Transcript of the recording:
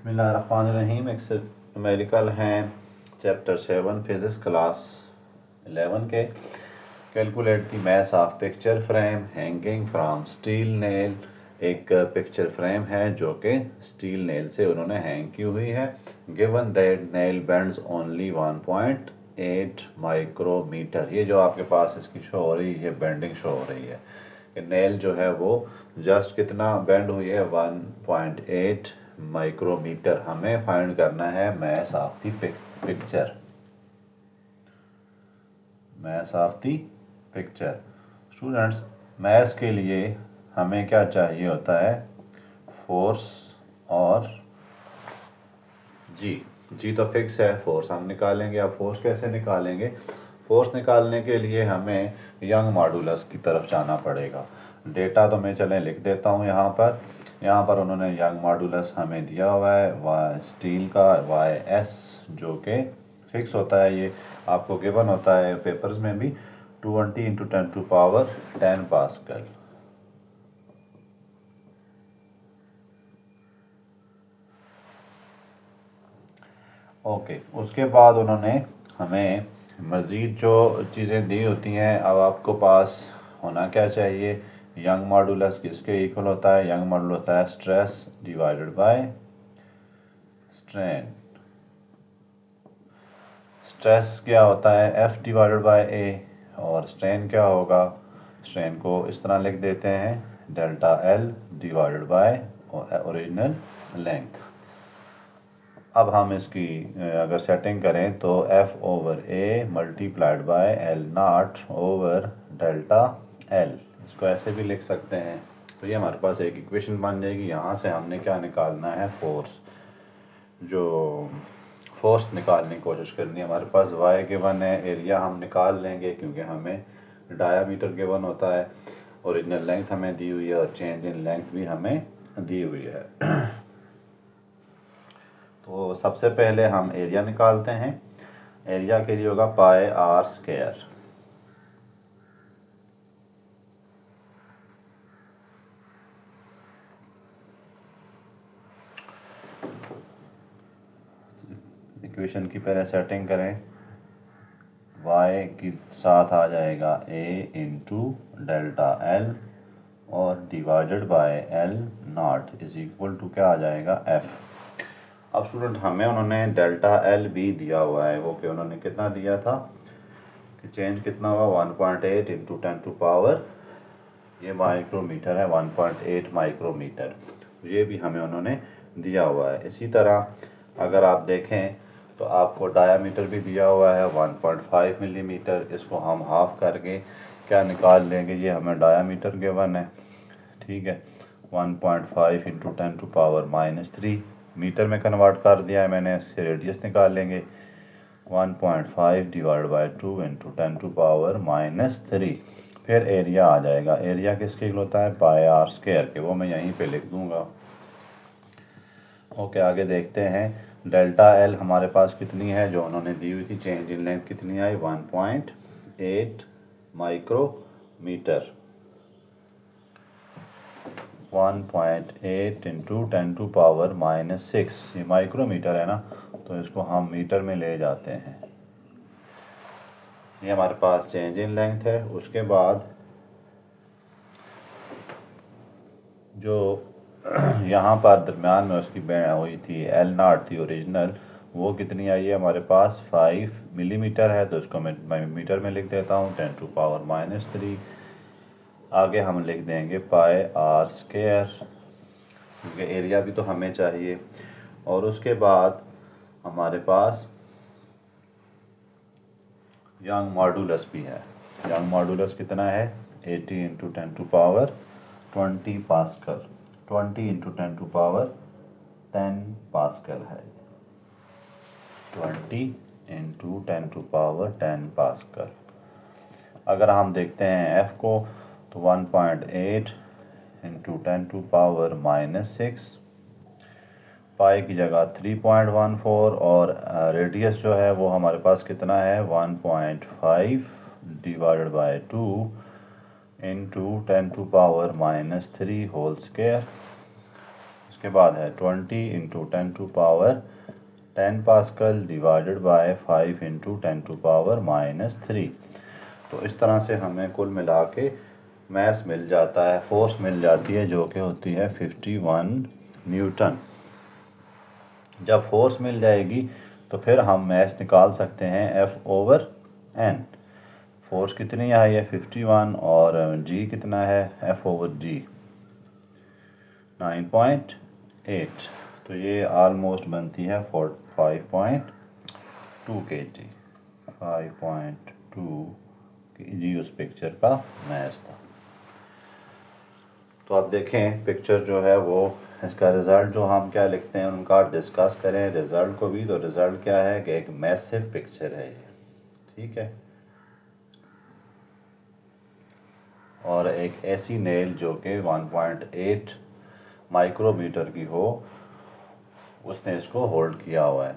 बिस्मिल्लाहिर्रहमानिर्रहीम। एक न्यूमेरिकल हैं चैप्टर 7 फिजिक्स क्लास 11 के। Calculate the mass of picture frame hanging from steel nail. एक पिक्चर फ्रेम है जो कि स्टील नेल से उन्होंने हैंग की हुई है। Given that nail bends only 1.8 micrometre. ये जो आपके पास इसकी शो हो रही है, बेंडिंग शो हो रही है कि नेल जो है वो जस्ट कितना बेंड हुई है, 1.8 माइक्रोमीटर। हमें फाइंड करना है mass of the picture. Mass of the picture students, mass के लिए हमें क्या चाहिए होता है? फोर्स और जी तो फिक्स है, फोर्स हम निकालेंगे। अब फोर्स कैसे निकालेंगे? फोर्स निकालने के लिए हमें यंग मॉडुलस की तरफ जाना पड़ेगा। डेटा तो मैं चलें लिख देता हूँ यहाँ पर उन्होंने यंग मॉडुलस हमें दिया हुआ है स्टील का YS, जो कि फिक्स होता है। ये आपको गिवन होता है पेपर्स में भी, 20 × 10⁻10 पास्कल। ओके, उसके बाद उन्होंने हमें मज़ीद जो चीज़ें दी होती हैं, अब आपको पास होना क्या चाहिए? यंग मॉडुलस किसके इक्वल होता है? यंग मॉडुलस होता है stress divided by strain. Stress क्या होता है? F divided by A। और स्ट्रेन क्या होगा? स्ट्रेन को इस तरह लिख देते हैं, delta L divided by original length. अब हम इसकी अगर सेटिंग करें तो F/A multiplied by L0 over delta L। इसको ऐसे भी लिख सकते हैं। तो ये हमारे पास एक इक्वेशन बन जाएगी। यहाँ से हमने क्या निकालना है? फोर्स निकालने की कोशिश करनी है। हमारे पास Y गिवन है, एरिया हम निकाल लेंगे क्योंकि हमें डायामीटर गिवन होता है, ओरिजिनल लेंथ हमें दी हुई है और चेंज इन लेंथ भी हमें दी हुई है। तो सबसे पहले हम एरिया निकालते हैं। एरिया के लिए होगा πr²। इक्वेशन की पहले सेटिंग करें। y के साथ आ जाएगा A इंटू डेल्टा L और divided by L0 is equal to क्या आ जाएगा? F। अब स्टूडेंट हमें उन्होंने डेल्टा L भी दिया हुआ है, वो कि उन्होंने कितना दिया था कि चेंज कितना हुआ? 1.8 इंटू 10⁻, ये माइक्रोमीटर है, 1.8 माइक्रोमीटर। ये भी हमें उन्होंने दिया हुआ है। इसी तरह अगर आप देखें तो आपको डायामीटर भी दिया हुआ है 1.5 मिलीमीटर। इसको हम हाफ करके क्या निकाल लेंगे? ये हमें डायामीटर गिवन है, ठीक है। 1.5 इंटू 10⁻³ मीटर में कन्वर्ट कर दिया है मैंने। इससे रेडियस निकाल लेंगे, 1.5 डिवाइड बाय 2 इंटू 10⁻³ फिर एरिया आ जाएगा। एरिया किसके इक्वल होता है? πr² के, वो मैं यहीं पे लिख दूंगा। ओके, आगे देखते हैं। डेल्टा L हमारे पास कितनी है जो उन्होंने दी हुई थी? चेंज इन लेंथ कितनी आई? 1.8 माइक्रोमीटर। 1.8 इंटू 10⁻⁻6, ये माइक्रोमीटर है ना, तो इसको हम मीटर में ले जाते हैं। ये हमारे पास चेंज इन लेंथ है। उसके बाद जो यहाँ पर दरम्यान में उसकी हुई थी L0 थी ओरिजिनल, वो कितनी आई है हमारे पास? 5 मिलीमीटर है। तो इसको मैं मीटर में लिख देता हूँ, 10⁻⁻3। आगे हम लिख देंगे πr², क्योंकि एरिया भी तो हमें चाहिए। और उसके बाद हमारे पास यंग मॉडुलस भी है। यंग मॉडुलस कितना है? 80 इंटू 10⁻20 पास्कल। 20 इंटू 10⁻10 पास्कल है। 20 इंटू 10⁻10 पास्कल। अगर हम देखते हैं F को तो 1.8 इंटू 10⁻⁻6, पाई की जगह 3.14 और रेडियस जो है वो हमारे पास कितना है? 1.5 divided by 2 into 10⁻³ whole square. उसके बाद है 20 into 10 to power 10 pascal divided by 5 into 10 to power -3। तो इस तरह से हमें कुल मिला के मैस मिल जाता है, फोर्स मिल जाती है, जो कि होती है 51 न्यूटन। जब फोर्स मिल जाएगी तो फिर हम मैस निकाल सकते हैं F/N। फोर्स कितनी आई है 51 और G कितना है F/G 9.8। तो ये ऑलमोस्ट बनती है 5.2 kg। 5.2 kg उस पिक्चर का मैस था। तो आप देखें पिक्चर जो है वो, इसका रिज़ल्ट जो हम क्या लिखते हैं उनका डिस्कस करें रिज़ल्ट को भी। तो रिज़ल्ट क्या है कि एक मैसिव पिक्चर है ये, ठीक है। और एक ऐसी नेल जो कि 1.8 माइक्रोमीटर की हो, उसने इसको होल्ड किया हुआ है।